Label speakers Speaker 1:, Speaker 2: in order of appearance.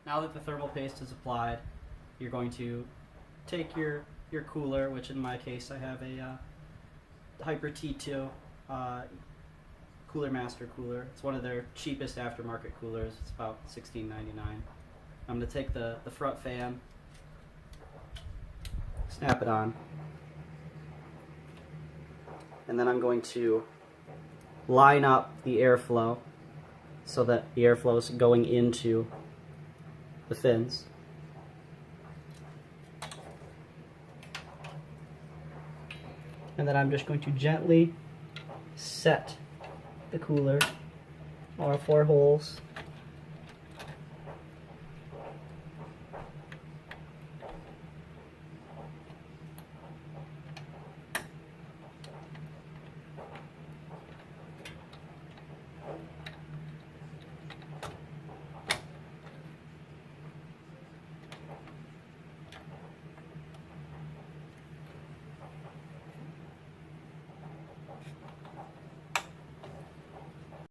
Speaker 1: now that the thermal paste is applied, you're going to take your cooler, which in my case I have a Hyper T2 Cooler Master cooler. It's one of their cheapest aftermarket coolers. It's about $16.99. I'm going to take the front fan, snap it on, and then I'm going to line up the airflow so that the airflow is going into the fins. And then I'm just going to gently set the cooler, all 4 holes